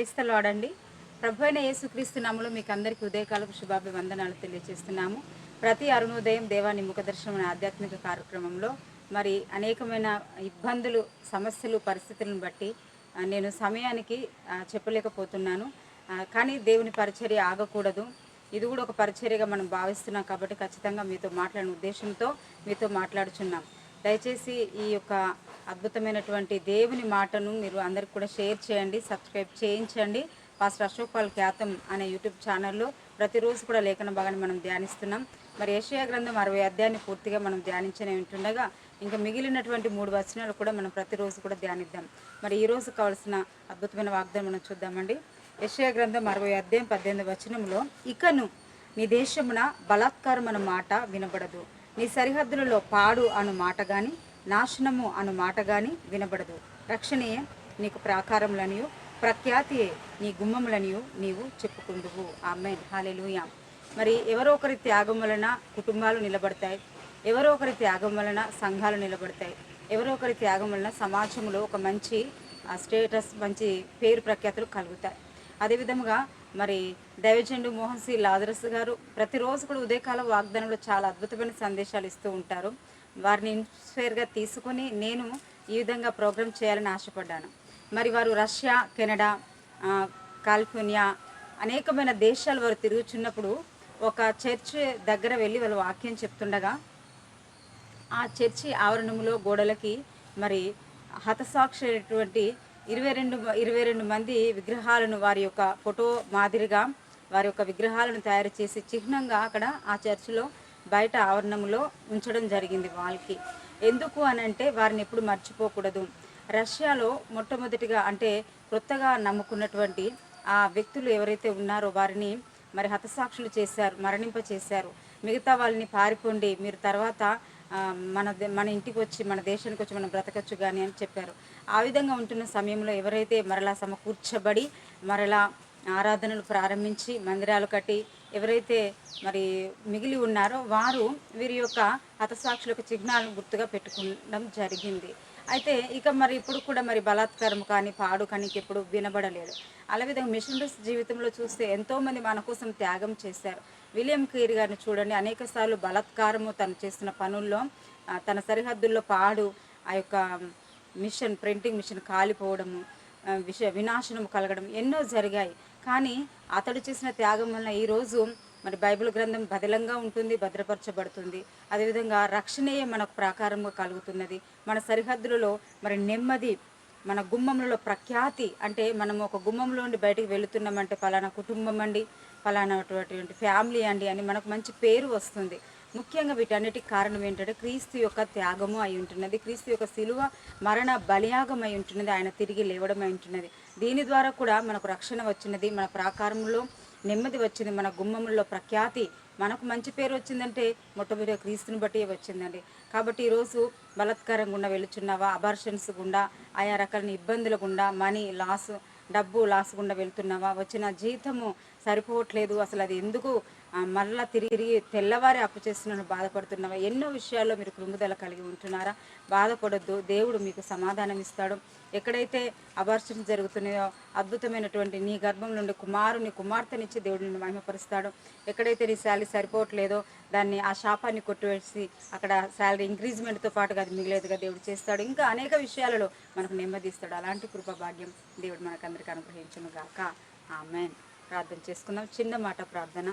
క్రైస్తలాడండి. ప్రభు అయిన యేసుక్రీస్తు నామములో మీకు అందరికీ ఉదయకాలపు శుభాభివందనాలు తెలియజేస్తున్నాము. ప్రతి అరుణోదయం దేవాని ముఖ దర్శనం అనే ఆధ్యాత్మిక కార్యక్రమంలో మరి అనేకమైన ఇబ్బందులు, సమస్యలు, పరిస్థితులను బట్టి నేను సమయానికి చెప్పలేకపోతున్నాను. కానీ దేవుని పరిచర్య ఆగకూడదు. ఇది కూడా ఒక పరిచర్యగా మనం భావిస్తున్నాం కాబట్టి ఖచ్చితంగా మీతో మాట్లాడిన ఉద్దేశంతో మీతో మాట్లాడుచున్నాం. దయచేసి ఈ యొక్క అద్భుతమైనటువంటి దేవుని మాటను మీరు అందరికి కూడా షేర్ చేయండి, సబ్స్క్రైబ్ చేయించండి. పాస్టర్ అశోక్ పాల్ ఖ్యాతం అనే యూట్యూబ్ ఛానల్లో ప్రతిరోజు కూడా లేఖన భాగాన్ని మనం ధ్యానిస్తున్నాం. మరి యెషయా గ్రంథం 60 అధ్యాయాన్ని పూర్తిగా మనం ధ్యానించనే ఉంటుండగా ఇంకా మిగిలినటువంటి 3 వచనాలు కూడా మనం ప్రతిరోజు కూడా ధ్యానిద్దాం. మరి ఈరోజు కావాల్సిన అద్భుతమైన వాగ్దానం మనం చూద్దామండి. యెషయా గ్రంథం 60 అధ్యాయం 18 వచనంలో, ఇకను నీ దేశమున బలాత్కారం అను మాట వినబడదు, నీ సరిహద్దులలో పాడు అను మాట కానీ నాశనము అను మాట కానీ వినబడదు. రక్షణయే నీకు ప్రాకారములనియు ప్రఖ్యాతియే నీ గుమ్మములనియు నీవు చెప్పుకుందువు. ఆమేన్, హల్లెలూయా. మరి ఎవరో ఒకరి త్యాగం వలన కుటుంబాలు నిలబడతాయి, ఎవరో ఒకరి త్యాగం వలన సంఘాలు నిలబడతాయి, ఎవరో ఒకరి త్యాగం వలన సమాజంలో ఒక మంచి స్టేటస్, మంచి పేరు ప్రఖ్యాతులు కలుగుతాయి. అదేవిధంగా మరి దైవజనుడు మోహన్ సి లాజరస్ గారు ప్రతిరోజు కూడా ఉదయకాల వాగ్దానంలో చాలా అద్భుతమైన సందేశాలు ఇస్తూ ఉంటారు. వారిని ఇన్స్పైర్గా తీసుకొని నేను ఈ విధంగా ప్రోగ్రాం చేయాలని ఆశపడ్డాను. మరి వారు రష్యా, కెనడా, కాలిఫోర్నియా అనేకమైన దేశాలు వారు తిరుగుచున్నప్పుడు ఒక చర్చ్ దగ్గర వెళ్ళి వాళ్ళు వాక్యం చెప్తుండగా ఆ చర్చి ఆవరణంలో గోడలకి మరి హతసాక్షి అయినటువంటి 22 మంది విగ్రహాలను వారి యొక్క ఫోటో మాదిరిగా వారి యొక్క విగ్రహాలను తయారు చేసి చిహ్నంగా అక్కడ ఆ చర్చిలో బయట ఆవరణంలో ఉంచడం జరిగింది వాళ్ళకి. ఎందుకు అని అంటే వారిని ఎప్పుడు మర్చిపోకూడదు. రష్యాలో మొట్టమొదటిగా అంటే కొత్తగా నమ్ముకున్నటువంటి ఆ వ్యక్తులు ఎవరైతే ఉన్నారో వారిని మరి హతసాక్షులు చేశారు, మరణింప చేశారు. మిగతా వాళ్ళని పారిపోండి, మీరు తర్వాత మన ఇంటికి వచ్చి మన దేశానికి వచ్చి మనం బ్రతకచ్చు కానీ అని చెప్పారు. ఆ విధంగా ఉంటున్న సమయంలో ఎవరైతే మరలా సమకూర్చబడి మరలా ఆరాధనలు ప్రారంభించి మందిరాలు కట్టి ఎవరైతే మరి మిగిలి ఉన్నారో వారు వీరి యొక్క హతసాక్షులకు చిహ్నాలను గుర్తుగా పెట్టుకోవడం జరిగింది. అయితే ఇక మరి ఇప్పుడు కూడా మరి బలాత్కారం కానీ పాడు కానీ ఎప్పుడు వినబడలేదు. అలావిధంగా మిషనరీస్ జీవితంలో చూస్తే ఎంతోమంది మన కోసం త్యాగం చేశారు. విలియం కేరీ గారిని చూడండి, అనేక సార్లు బలాత్కారము తను చేస్తున్న పనుల్లో తన సరిహద్దుల్లో పాడు ఆ యొక్క మిషన్, ప్రింటింగ్ మిషన్ కాలిపోవడము, వినాశనం కలగడం ఎన్నో జరిగాయి. కానీ అతడు చేసిన త్యాగం వలన ఈరోజు మరి బైబిల్ గ్రంథం బదిలంగా ఉంటుంది, భద్రపరచబడుతుంది. అదేవిధంగా రక్షణయే మనకు ప్రాకారంగా కలుగుతున్నది. మన సరిహద్దులలో మరి నెమ్మది, మన గుమ్మంలో ప్రఖ్యాతి, అంటే మనం ఒక గుమ్మంలో నుండి బయటికి వెళుతున్నామంటే పలానా కుటుంబం అండి, పలానాటువంటి ఫ్యామిలీ అండి అని మనకు మంచి పేరు వస్తుంది. ముఖ్యంగా వీటన్నిటికి కారణం ఏంటంటే క్రీస్తు యొక్క త్యాగము అయి ఉంటున్నది, క్రీస్తు యొక్క శిలువ మరణ బలియాగం అయి ఉంటున్నది, ఆయన తిరిగి లేవడం అయి ఉంటున్నది. దీని ద్వారా కూడా మనకు రక్షణ వచ్చినది, మన ప్రాకారంలో నెమ్మది వచ్చింది, మన గుమ్మంలో ప్రఖ్యాతి, మనకు మంచి పేరు వచ్చిందంటే మొట్టమొదటి క్రీస్తుని బట్టి వచ్చిందండి. కాబట్టి ఈరోజు బలాత్కారం గుండా వెళుచున్నావా, అబార్షన్స్ గుండా, ఆయా రకాల ఇబ్బందుల గుండా, మనీ లాస్, డబ్బు లాస్ గుండా వెళ్తున్నావా, వచ్చిన జీతము సరిపోవట్లేదు, అసలు అది ఎందుకు మళ్ళా తిరిగి తెల్లవారి అప్పు చేస్తున్నాను బాధపడుతున్నావా, ఎన్నో విషయాల్లో మీరు కృంగుదల కలిగి ఉంటున్నారా? బాధపడొద్దు, దేవుడు మీకు సమాధానం ఇస్తాడు. ఎక్కడైతే అబార్షన్ జరుగుతున్నాయో అద్భుతమైనటువంటి నీ గర్భం నుండి కుమార్తెనిచ్చి దేవుడు నిన్ను మహిమపరుస్తాడు. ఎక్కడైతే నీ శాలరీ సరిపోవట్లేదో దాన్ని, ఆ శాపాన్ని కొట్టివేసి అక్కడ శాలరీ ఇంక్రీజ్మెంట్తో పాటుగా అది మిగిలేదుగా దేవుడు చేస్తాడు. ఇంకా అనేక విషయాలలో మనకు నెమ్మదిస్తాడు. అలాంటి కృప భాగ్యం దేవుడు మనకందరికీ అనుగ్రహించును గాక. ఆమేన్. ప్రార్థన చేసుకుందాం. చిన్న మాట ప్రార్థన.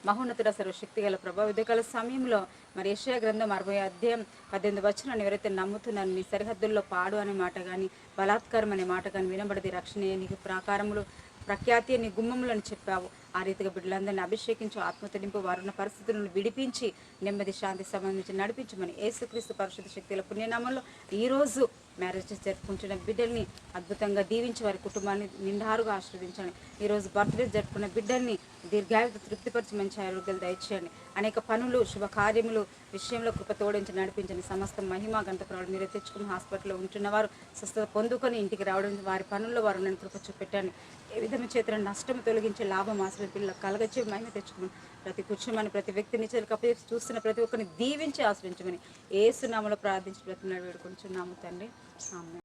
మహోన్నతుడ సర్వశక్తి గల ప్రభా, ఉదయకాల సమయంలో మరి యెషయా గ్రంథం 60 అధ్యాయం 18 వచనాన్ని ఎవరైతే నమ్ముతున్నారో నీ సరిహద్దుల్లో పాడు అనే మాట కానీ బలాత్కారం అనే మాట కానీ వినబడది, రక్షణ నీకు ప్రాకారములు ప్రఖ్యాతి నీ గుమ్మములని చెప్పావు. ఆ రీతిగా బిడ్డలందరినీ అభిషేకించు, ఆత్మతో నింపు, వారున్న పరిస్థితులను విడిపించి నెమ్మది, శాంతి సంబంధించి నడిపించమని యేసుక్రీస్తు పరిశుద్ధ శక్తుల పుణ్యనామంలో ఈరోజు మ్యారేజ్ జరుపుకుంటున్న బిడ్డల్ని అద్భుతంగా దీవించి వారి కుటుంబాన్ని నిండారుగా ఆశీర్వదించండి. ఈరోజు బర్త్డే జరుపుకున్న బిడ్డల్ని దీర్ఘాయుత తృప్తిపరిచి మంచి ఆరోగ్యాలు దయచేయండి. అనేక పనులు, శుభకార్యములు విషయంలో కృప తోడించి నడిపించండి. సమస్త మహిమ గంతప్రవాడు మీరే తెచ్చుకుని హాస్పిటల్లో ఉంటున్నవారు స్వస్థత పొందుకొని ఇంటికి రావడం, వారి పనుల్లో వారు నన్ను కృప చూపెట్టండి. ఏ విధమైన చేతుల నష్టం తొలగించే లాభం ఆశ్రయ పిల్లలకు కలగచ్చి మహిమ తెచ్చుకుని ప్రతి కుటుంబాన్ని, ప్రతి వ్యక్తిని కప్పేసి చూస్తున్న ప్రతి ఒక్కరిని దీవించి ఆశ్రయించమని యేసు నామములో ప్రార్థించి బ్రతిమలాడి వేడుకొంచున్నాము తండ్రి. ఆమేన్.